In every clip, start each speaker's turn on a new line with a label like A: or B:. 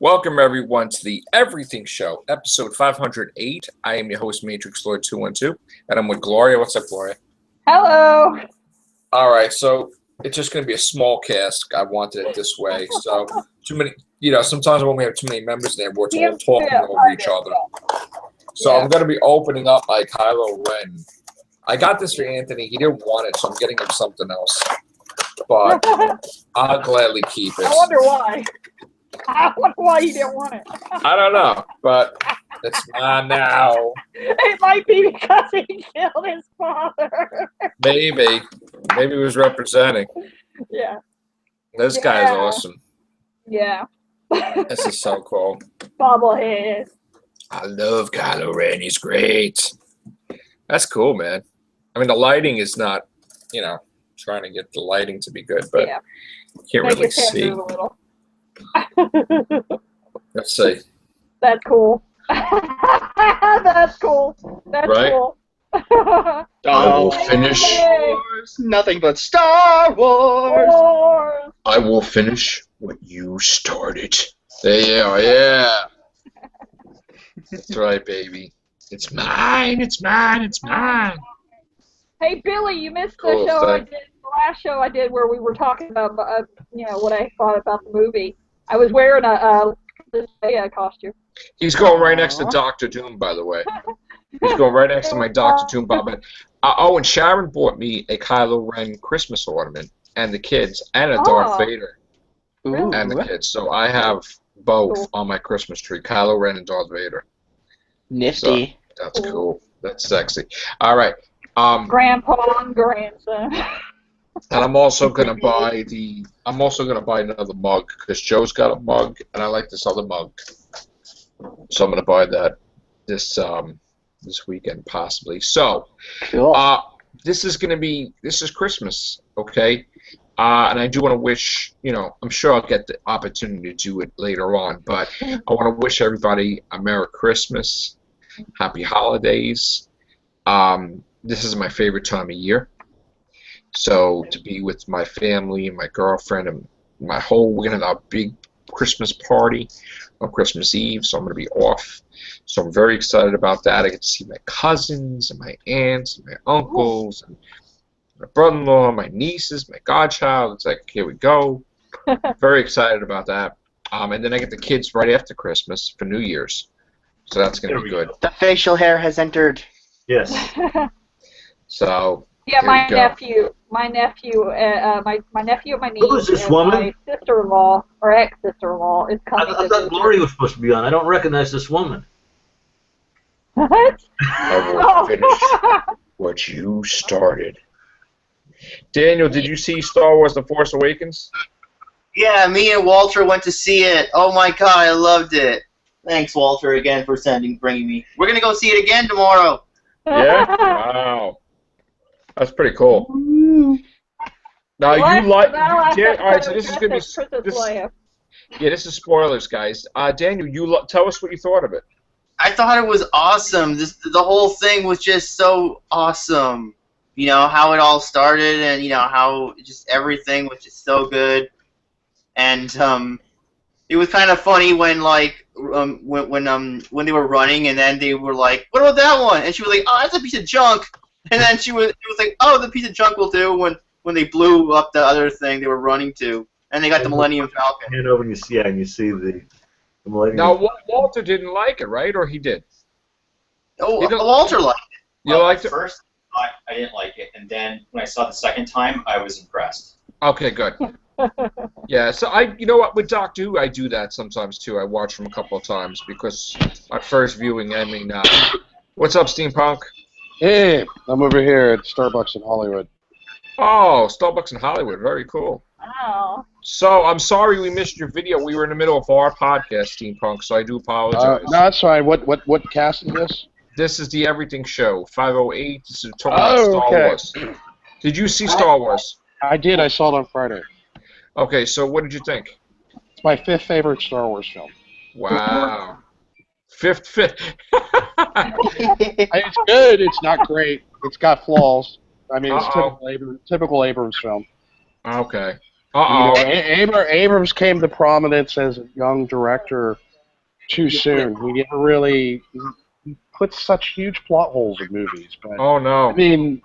A: Welcome everyone to the Everything Show, episode 508. I am your host, Matrix Lord 212, and I'm with Gloria. What's up, Gloria?
B: Hello.
A: All right, so it's just going to be a small cast. I wanted it this way. So too many, sometimes when we have too many members there, we're all talking over each other. So I'm going to be opening up my Kylo Ren. I got this for Anthony. He didn't want it, so I'm getting him something else. But I'll gladly keep it.
B: I wonder why. I wonder why you didn't want it.
A: I don't know, but it's mine now.
B: It might be because he killed his father.
A: Maybe he was representing.
B: Yeah.
A: This guy is awesome.
B: Yeah.
A: This is so cool.
B: Bobblehead.
A: I love Kylo Ren. He's great. That's cool, man. I mean, the lighting is not, trying to get the lighting to be good, but you can't really see.
B: A little.
A: Let's see.
B: That's cool. That's cool. That's
A: right?
B: Cool.
C: I will finish. Nothing but Star Wars. I will finish what you started.
A: There you are, yeah. That's right, baby. It's mine. It's mine. It's mine.
B: Hey, Billy, you missed the show I did. The last show I did where we were talking about, what I thought about the movie. I was wearing a costume.
A: He's going right next to Dr. Doom, by the way. He's going right next to my Dr. Doom bobblehead. And Sharon bought me a Kylo Ren Christmas ornament, and the kids, and a Darth Vader, and the kids. So I have both on my Christmas tree, Kylo Ren and Darth Vader.
C: Nifty.
A: So, that's cool. That's sexy. All right.
B: Grandpa and grandson.
A: And I'm also gonna buy another mug because Joe's got a mug and I like this other mug. So I'm gonna buy that this weekend possibly. So
C: cool.
A: This is Christmas, okay? And I do want to wish, I'm sure I'll get the opportunity to do it later on, but I want to wish everybody a Merry Christmas, Happy Holidays. This is my favorite time of year. So to be with my family and my girlfriend and we're going to have a big Christmas party on Christmas Eve, so I'm going to be off. So I'm very excited about that. I get to see my cousins and my aunts and my uncles and my brother-in-law, my nieces, my godchild. It's like, here we go. Very excited about that. And then I get the kids right after Christmas for New Year's. So that's going to be good.
C: The facial hair has entered.
D: Yes.
A: So
B: yeah, my nephew, and my niece,
D: Who is this woman?
B: My sister-in-law or ex-sister-in-law is coming.
D: I thought Gloria was supposed to be on. I don't recognize this woman.
B: What?
A: I will finish what you started. Daniel, did you see Star Wars: The Force Awakens?
E: Yeah, me and Walter went to see it. Oh my god, I loved it. Thanks, Walter, again for bringing me. We're gonna go see it again tomorrow.
A: Yeah? Wow. That's pretty cool. Now you like. Alright, so this is gonna be. This is spoilers, guys. Daniel, tell us what you thought of it.
E: I thought it was awesome. The whole thing was just so awesome. How it all started, and how just everything was just so good. And it was kind of funny when when they were running, and then they were like, "What about that one?" And she was like, "Oh, that's a piece of junk." And then it was like, "Oh, the piece of junk will do." When they blew up the other thing they were running to, and they got the Millennium Falcon.
D: Hand over and you see the Millennium.
A: Now Walter didn't like it, right? Or he did?
E: Oh, Walter liked it.
A: You liked it?
F: First, I didn't like it, and then when I saw it the second time, I was impressed.
A: Okay, good. Yeah, so you know what, with Doctor Who, I do that sometimes too. I watch them a couple of times because my first viewing, what's up, Steampunk?
G: Hey, I'm over here at Starbucks in Hollywood.
A: Oh, Starbucks in Hollywood, very cool.
B: Wow.
A: So, I'm sorry we missed your video. We were in the middle of our podcast, Steampunk, so I do apologize.
G: No, that's fine. What cast is this?
A: This is the Everything Show, 508. This is talking about Star Wars. Did you see Star Wars?
G: I did. I saw it on Friday.
A: Okay, so what did you think?
G: It's my 5th favorite Star Wars film.
A: Wow. Fifth.
G: It's good. It's not great. It's got flaws. I mean, it's typical Abrams film.
A: Okay. Uh-oh.
G: Abrams came to prominence as a young director too soon. He never really put such huge plot holes in movies. But
A: Oh, no.
G: I mean,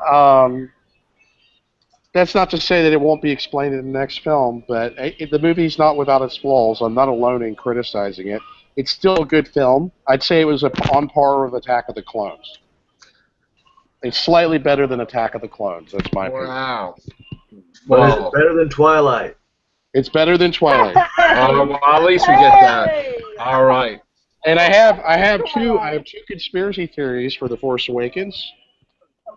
G: that's not to say that it won't be explained in the next film, but the movie's not without its flaws. I'm not alone in criticizing it. It's still a good film. I'd say it was on par with Attack of the Clones. It's slightly better than Attack of the Clones. That's my opinion.
A: Wow.
D: But it's better than Twilight.
G: It's better than Twilight.
A: Well, at least we get that. All right.
G: And I have two conspiracy theories for The Force Awakens.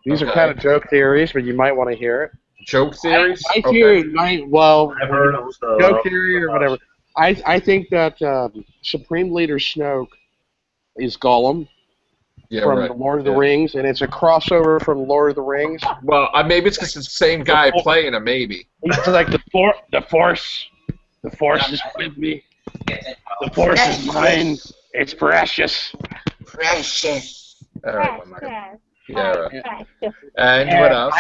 G: These are kind of joke theories, but you might want to hear it.
A: Joke theories?
G: My theory,
D: I've heard them, so
G: joke theory or whatever. I think that Supreme Leader Snoke is Gollum from the Lord of the Rings, and it's a crossover from Lord of the Rings.
A: Well, maybe it's because it's the same guy playing him, maybe.
G: He's like the Force is with me. The Force is mine. It's precious.
A: Precious. All right, yeah. And what else?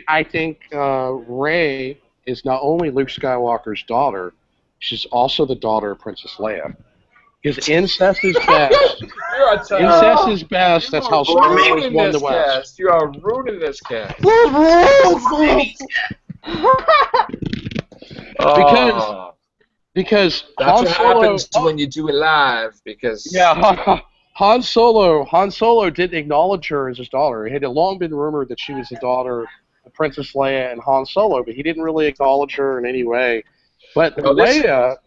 G: I think Rey is not only Luke Skywalker's daughter, she's also the daughter of Princess Leia. Because incest is best. Incest is best. That's how Star Wars won the West.
A: You are ruining this cast.
G: Because
A: that's
G: Han
A: what
G: Solo,
A: happens when you do it live. Because
G: Han Solo didn't acknowledge her as his daughter. It had long been rumored that she was the daughter of Princess Leia and Han Solo, but he didn't really acknowledge her in any way. But Leia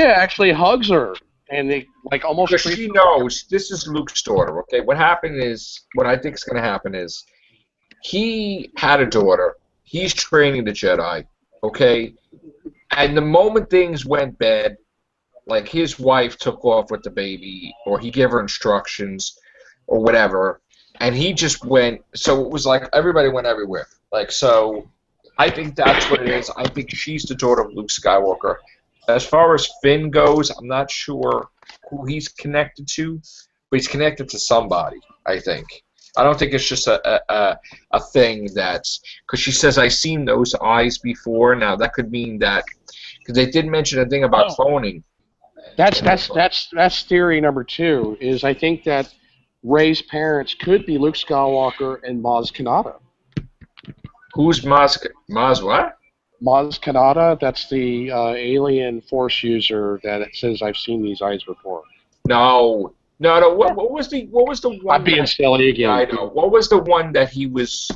G: actually hugs her, and they almost.
A: Because she knows this is Luke's daughter. Okay, what I think is going to happen is, he had a daughter. He's training the Jedi. Okay, and the moment things went bad, like his wife took off with the baby, or he gave her instructions, or whatever, and he just went. So it was like everybody went everywhere. So, I think that's what it is. I think she's the daughter of Luke Skywalker. As far as Finn goes, I'm not sure who he's connected to, but he's connected to somebody, I think. I don't think it's just a thing that's... Because she says, I've seen those eyes before. Now, that could mean that... Because they did mention a thing about cloning.
G: That's theory number 2, is I think that Rey's parents could be Luke Skywalker and Maz Kanata.
A: Who's Maz what?
G: Maz Kanata, that's the alien Force user that says, I've seen these eyes before.
A: No. What was the one?
G: I'm being silly again.
A: I know. What was the one that he was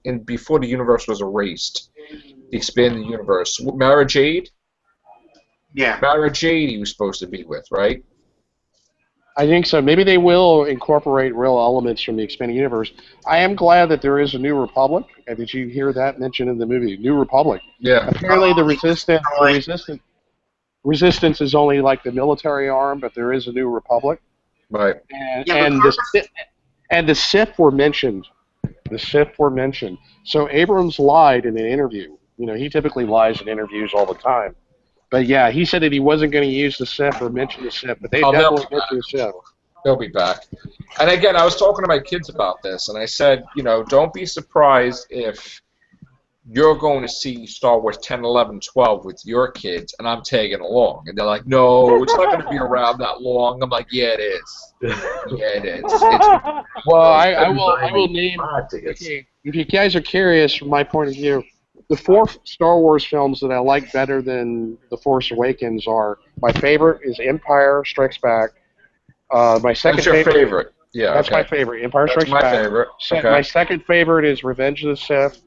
A: in before the universe was erased? The expanded universe. Mara Jade?
E: Yeah.
A: Mara Jade he was supposed to be with, right?
G: I think so. Maybe they will incorporate real elements from the expanded universe. I am glad that there is a New Republic. Did you hear that mentioned in the movie? New Republic.
A: Yeah.
G: Apparently the Resistance is only like the military arm, but there is a New Republic.
A: Right.
G: And the Sith were mentioned. The Sith were mentioned. So Abrams lied in an interview. He typically lies in interviews all the time. But yeah, he said that he wasn't going to use the Sith or mention the Sith, but they definitely mentioned the Sith.
A: They'll be back. And again, I was talking to my kids about this, and I said, don't be surprised if you're going to see Star Wars 10, 11, 12 with your kids, and I'm tagging along. And they're like, no, it's not going to be around that long. I'm like, yeah, it is. Yeah, it is.
G: Well, I will name, okay, if you guys are curious from my point of view, the 4 Star Wars films that I like better than The Force Awakens are, my favorite is Empire Strikes Back. My second
A: That's your favorite. Yeah,
G: that's my favorite. Empire Strikes Back.
A: Favorite. Okay.
G: My second favorite is Revenge of the Sith.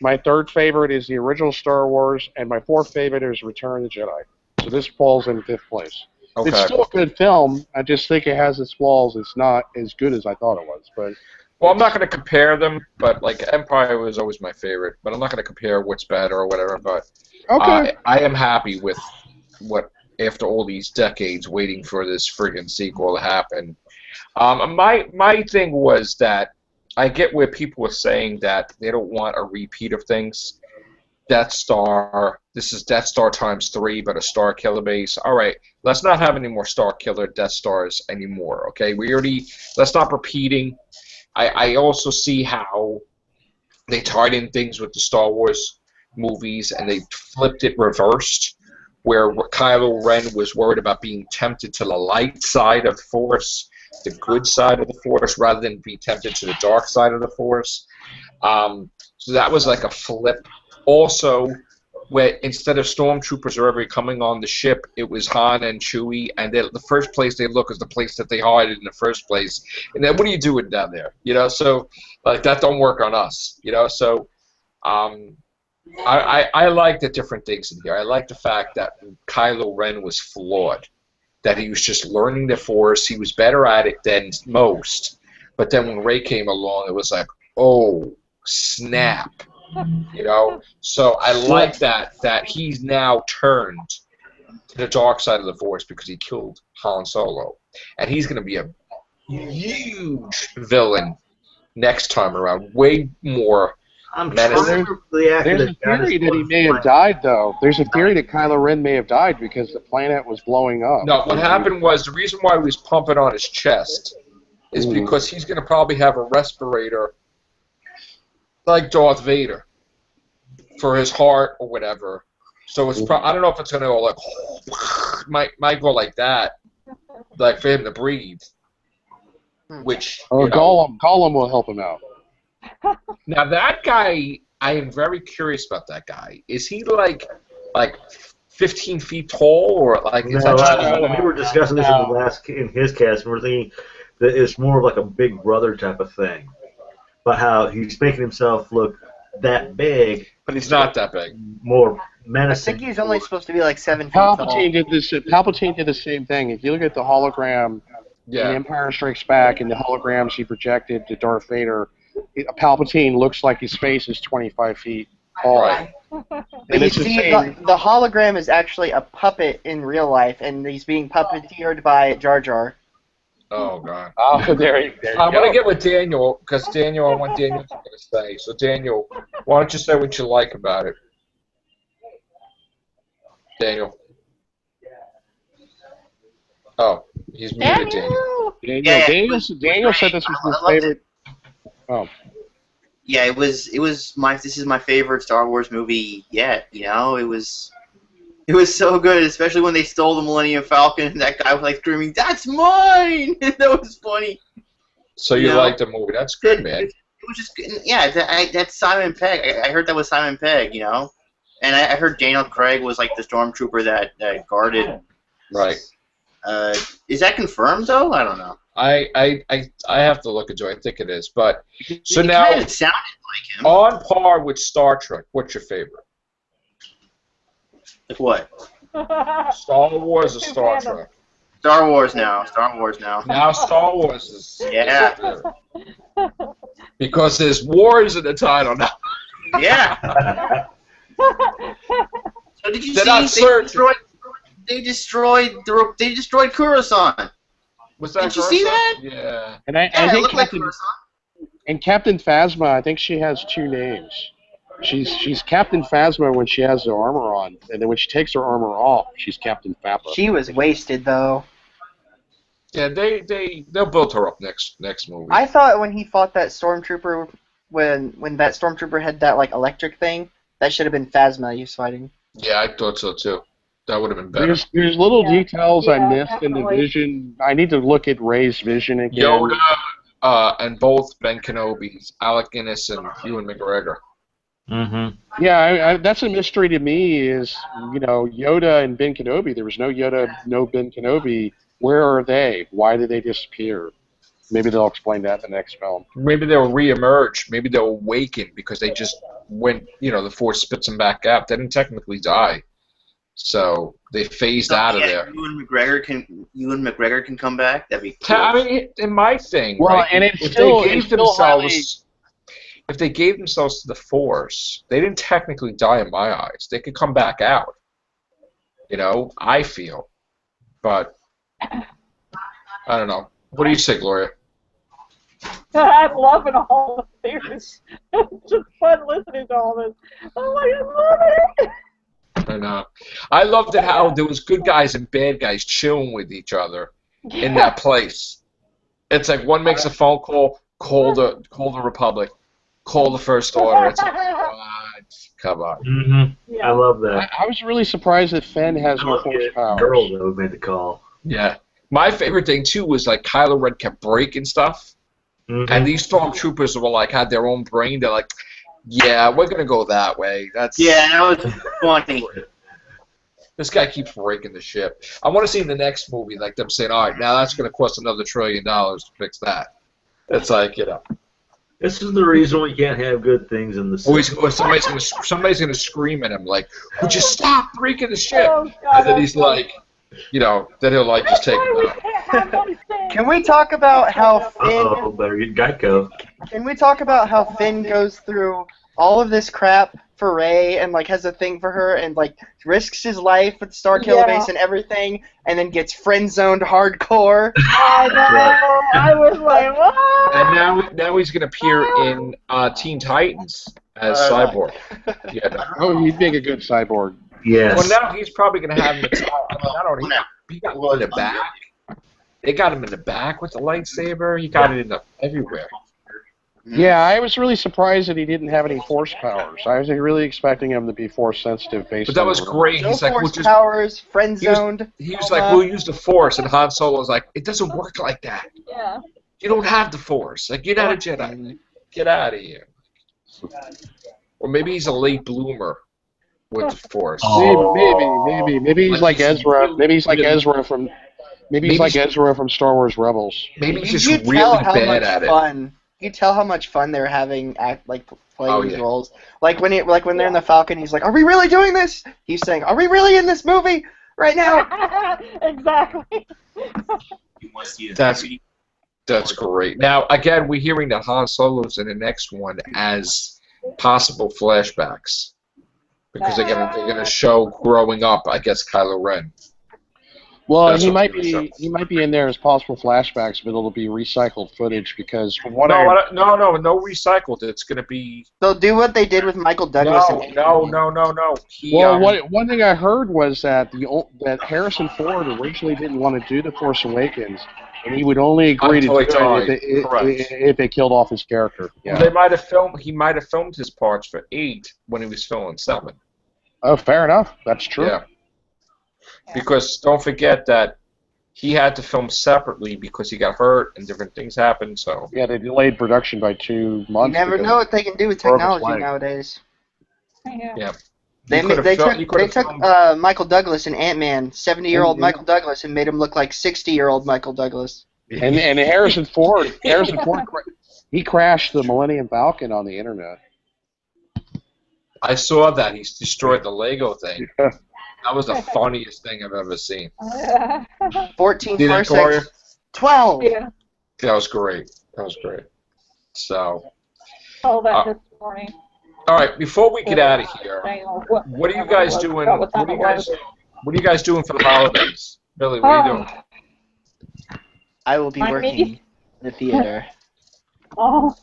G: My third favorite is the original Star Wars, and my fourth favorite is Return of the Jedi. So this falls in 5th place.
A: Okay.
G: It's still a good film. I just think it has its flaws. It's not as good as I thought it was. But
A: well, I'm not going to compare them, but Empire was always my favorite. But I'm not going to compare what's better or whatever. But
G: okay.
A: I am happy with what, after all these decades waiting for this friggin' sequel to happen. My thing was that I get where people were saying that they don't want a repeat of things. Death Star, this is Death Star times 3, but a Star Killer base. All right, let's not have any more Star Killer Death Stars anymore, okay? Let's stop repeating. I also see how they tied in things with the Star Wars movies, and they flipped it reversed, where Kylo Ren was worried about being tempted to the light side of the Force, the good side of the Force, rather than be tempted to the dark side of the Force. So that was like a flip. Also, where instead of stormtroopers or ever coming on the ship, it was Han and Chewie, and the first place they look is the place that they hid in the first place. And then what are you doing down there? You know, so like that don't work on us. You know, so I like the different things in here. I like the fact that Kylo Ren was flawed, that he was just learning the Force. He was better at it than most. But then when Rey came along, it was like, oh, snap. You know, so I like that he's now turned to the dark side of the Force because he killed Han Solo, and he's going to be a huge villain next time around, way more.
G: There's a theory that he may have died, though. There's a theory that Kylo Ren may have died because the planet was blowing up.
A: No, what happened was the reason why he was pumping on his chest is because he's going to probably have a respirator like Darth Vader for his heart or whatever. So it's I don't know if it's going to go like might go like that, like for him to breathe. Which
G: Gollum will help him out.
A: Now that guy, I am very curious about that guy. Is he like 15 feet tall, or like?
D: We were discussing this in his cast. And we're thinking that it's more of like a big brother type of thing, but how he's making himself look that big,
A: but he's not that big.
D: More menacing.
C: I think he's only supposed to be like 7 feet tall.
G: Palpatine did the same thing. If you look at the hologram in Empire Strikes Back and the holograms he projected to Darth Vader, Palpatine looks like his face is 25 feet tall.
A: Right.
C: But you see, the hologram is actually a puppet in real life, and he's being puppeteered by Jar Jar.
A: Oh, God.
G: Oh, there you go.
A: I'm going to get with Daniel, because Daniel, I want Daniel to say. So, Daniel, why don't you say what you like about it? Daniel. Oh, he's muted, Daniel.
G: Daniel said this was his favorite. Oh.
E: Yeah, this is my favorite Star Wars movie yet, you know? It was so good, especially when they stole the Millennium Falcon and that guy was like screaming, "That's mine!" That was funny.
A: So you liked the movie. That's good, man.
E: It was just good. Yeah, that's Simon Pegg. I heard that was Simon Pegg, you know? And I heard Daniel Craig was like the stormtrooper that guarded.
A: Right.
E: Is that confirmed, though? I don't know.
A: I have to look into it. I think it is. But so
E: it
A: now,
E: kind of sounded like him.
A: On par with Star Trek, what's your favorite?
E: Like what?
A: Star Wars or Star Trek?
E: Star Wars now. Star Wars now.
A: Now Star Wars is.
E: Yeah.
A: Because there's wars in the title now.
E: Yeah. So did you see? They destroyed Coruscant.
A: Was that
E: Did you see that?
A: Yeah.
G: And I think Captain Phasma, I think she has two names. She's Captain Phasma when she has the armor on, and then when she takes her armor off, she's Captain Phasma.
C: She was wasted though.
A: Yeah, they'll build her up next movie.
C: I thought when he fought that stormtrooper, when that stormtrooper had that like electric thing, that should have been Phasma he was fighting.
A: Yeah, I thought so too. That would have been better.
G: There's little details I missed in the vision. I need to look at Rey's vision again.
A: Yoda and both Ben Kenobi's, Alec Guinness and Ewan McGregor.
G: Mm-hmm. Yeah, that's a mystery to me. Is Yoda and Ben Kenobi? There was no Yoda, no Ben Kenobi. Where are they? Why did they disappear? Maybe they'll explain that in the next film.
A: Maybe they'll reemerge. Maybe they'll awaken because they just went. The Force spits them back out. They didn't technically die. So they phased out of there.
E: Ewan McGregor can come back. That'd be cool.
A: I mean, in my thing,
G: well,
A: right?
G: And
A: if they gave themselves to the Force, they didn't technically die in my eyes. They could come back out. I feel, but I don't know. What do you say, Gloria?
B: I'm loving all the theories. It's just fun listening to all this. Oh my God, I love it.
A: I know. I loved it how there was good guys and bad guys chilling with each other in that place. It's like one makes a phone call, call the Republic, call the First Order. It's like, what? Come on.
D: Mm-hmm. I love that.
G: I was really surprised that Finn has no force powers.
D: Girl though made the call.
A: Yeah. My favorite thing too was like Kylo Ren kept breaking stuff, and these stormtroopers were like had their own brain. They're like, "Yeah, we're gonna go that way." That's
E: that was funny.
A: This guy keeps breaking the ship. I want to see in the next movie like them saying, "All right, now that's gonna cost another $1 trillion to fix that." It's like
D: This is the reason we can't have good things in the
A: or somebody's gonna scream at him like, "Would you stop breaking the ship?"
B: Oh, God,
A: And then he's like, then he'll like just take it out.
C: Can we talk about how
D: Oh,
C: Finn?
D: better get Geico.
C: Can we talk about how Finn goes through all of this crap for Rey and like has a thing for her and like risks his life at the Starkiller base and everything, and then gets friend zoned hardcore?
B: I know. I was like, what?
A: And now he's gonna appear in Teen Titans as Cyborg. Yeah.
G: Oh, he'd make a good cyborg.
D: Yes.
A: Well, now he's probably gonna have him. Not only he got him in the back. They got him in the back with the lightsaber. He got it everywhere.
G: Yeah, I was really surprised that he didn't have any force powers. I was really expecting him to be force sensitive based
A: But that
G: on
A: was great.
C: No
A: He's like,
C: force powers, friend zoned.
A: He was like, we'll use the Force, and Han Solo was like, it doesn't work like that.
B: Yeah.
A: You don't have the Force. Like, you're not a Jedi. Get out of here. Or maybe he's a late bloomer with the Force.
G: Maybe he's like Ezra. Maybe he's like Ezra from. Maybe he's like Ezra from Star Wars Rebels.
A: Maybe he's just
C: You
A: really
C: tell how
A: bad
C: much
A: at it.
C: fun. You tell how much fun they're having playing these
A: yeah.
C: roles. Like when they're in the Falcon, he's like, "Are we really doing this?" He's saying, "Are we really in this movie right now?"
B: Exactly.
A: That's great. Now, again, we're hearing that Han Solo's in the next one as possible flashbacks. Because they're gonna show growing up, I guess, Kylo Ren.
G: Well,
A: That's
G: he
A: what
G: might
A: they
G: be
A: were
G: he might be in there as possible flashbacks, but it'll be recycled footage because from what
A: No recycled. It's gonna be.
C: They'll do what they did with Michael Douglas.
A: No.
G: one thing I heard was that that Harrison Ford originally didn't want to do The Force Awakens, and he would only agree to do it if it killed off his character. Yeah.
A: They might have filmed. He might have filmed his parts for 8 when he was filming 7.
G: Oh, fair enough. That's true.
A: Yeah. Because don't forget that he had to film separately because he got hurt and different things happened. So
G: yeah, they delayed production by 2 months.
C: You never know what they can do with technology nowadays.
A: Yeah.
C: They took Michael Douglas and Ant-Man, 70-year-old Michael Douglas, and made him look like 60-year-old Michael Douglas.
G: And Harrison Ford, he crashed the Millennium Falcon on the internet.
A: I saw that. He destroyed the Lego thing. That was the funniest thing I've ever seen.
C: 14
A: See that, Gloria?
C: parsecs. 12.
B: Yeah.
A: That was great. So.
B: All that this morning.
A: All right. Before we get out of here, what are you guys doing? What are you guys doing for the holidays? Billy, what are you doing?
C: I will be working in the theater.
B: Oh.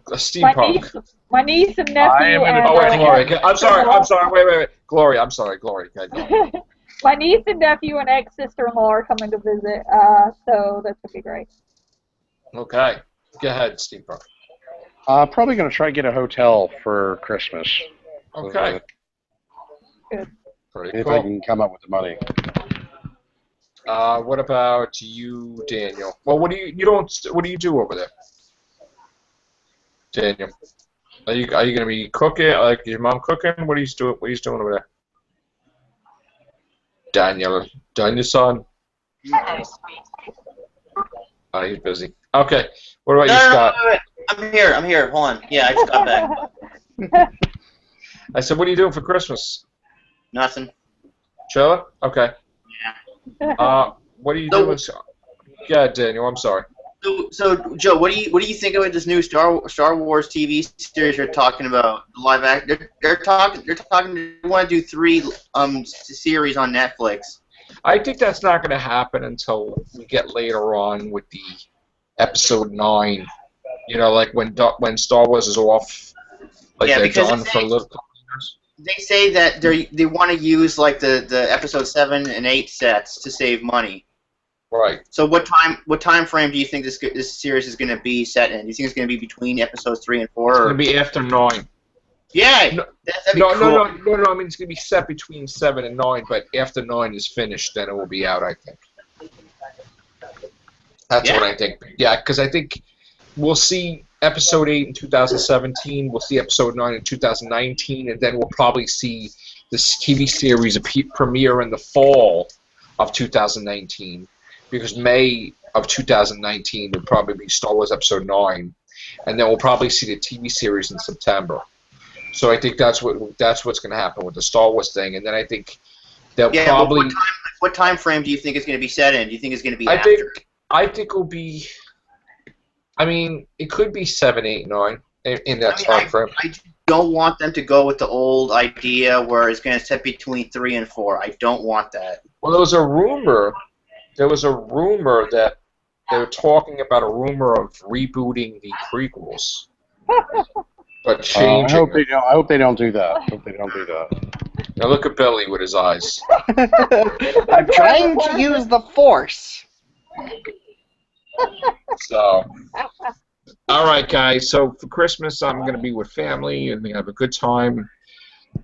A: A steampunk.
B: My niece and nephew.
A: Gloria. I'm sorry. Wait. Gloria, I'm sorry. Gloria.
B: My niece and nephew and ex-sister-in-law are coming to visit, so that's gonna be great.
A: Okay. Go ahead, steampunk.
G: Probably going to try to get a hotel for Christmas.
A: Okay.
B: Good.
A: Pretty
G: if
A: cool.
G: I can come up with the money.
A: What about you, Daniel? Well, what do you do over there, Daniel? Are you gonna be cooking? Like your mom cooking? What are you doing? What are you doing over there? Daniel's son. Oh, he's busy. Okay. What about you, Scott?
E: No, I'm here. Hold on. Yeah, I just got back.
A: I said, what are you doing for Christmas?
E: Nothing.
A: Chilling? Okay.
E: Yeah.
A: What are you doing? Yeah, Daniel. I'm sorry.
E: So, Joe, what do you think about this new Star Wars TV series you're talking about? Live action. They're talking. They want to do 3 series on Netflix.
A: I think that's not going to happen until we get later on with the Episode 9. You know, like when Star Wars is off, like they're done for a little couple years.
E: They say that they want to use like the Episode 7 and 8 sets to save money.
A: Right.
E: So what time frame do you think this series is going to be set in? Do you think it's going to be between episodes 3 and 4?
A: It's going to be after 9.
E: Yeah,
A: No,
E: that'd be
A: no,
E: cool.
A: no. I mean, it's gonna be set between 7 and 9, but after 9 is finished, then it will be out. I think. That's
E: Yeah.
A: what I think. Yeah, because I think we'll see episode 8 in 2017. We'll see episode 9 in 2019, and then we'll probably see this TV series premiere in the fall of 2019, because May of 2019 would probably be Star Wars Episode 9, and then we'll probably see the TV series in September. So I think that's what's going to happen with the Star Wars thing, and then I think they'll
E: Yeah,
A: probably.
E: but what time frame do you think it's going to be set in? Do you think it's going to be after?
A: I think it'll be. I mean, it could be 7, 8, 9 in that time frame.
E: I don't want them to go with the old idea where it's going to set between 3 and 4. I don't want that.
A: Well, there was a rumor. That they were talking about a rumor of rebooting the prequels, but changing.
G: I hope they don't do that.
A: Now look at Billy with his eyes.
C: I'm trying to use the Force.
A: So, all right, guys. So for Christmas, I'm going to be with family and we have a good time.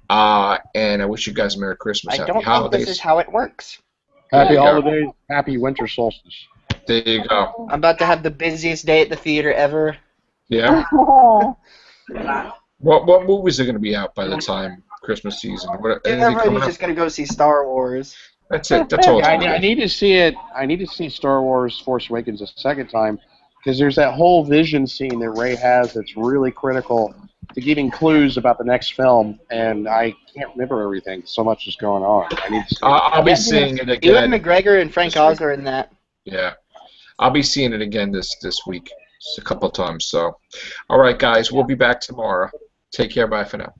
A: And I wish you guys a Merry Christmas,
C: I
A: Happy
C: don't
A: Holidays.
C: think this is how it works.
G: Happy
A: There you go.
G: holidays, happy winter solstice.
A: There you go.
C: I'm about to have the busiest day at the theater ever.
A: Yeah.
B: Oh.
A: What movies are going to be out by the time Christmas season? Anything coming
C: Everybody's
A: up?
C: just gonna go see Star Wars.
A: That's it. That's all.
G: Yeah,
A: it's gonna
G: I
A: be.
G: need to see it. I need to see Star Wars Force Awakens a second time because there's that whole vision scene that Rey has that's really critical to giving clues about the next film, and I can't remember everything. So much is going on. I need to see it.
A: I'll be seeing it
C: Ewan
A: again.
C: McGregor and Frank
A: this week.
C: Oz are in that.
A: Yeah, I'll be seeing it again this week, just a couple times. So, all right, guys, we'll be back tomorrow. Take care. Bye for now.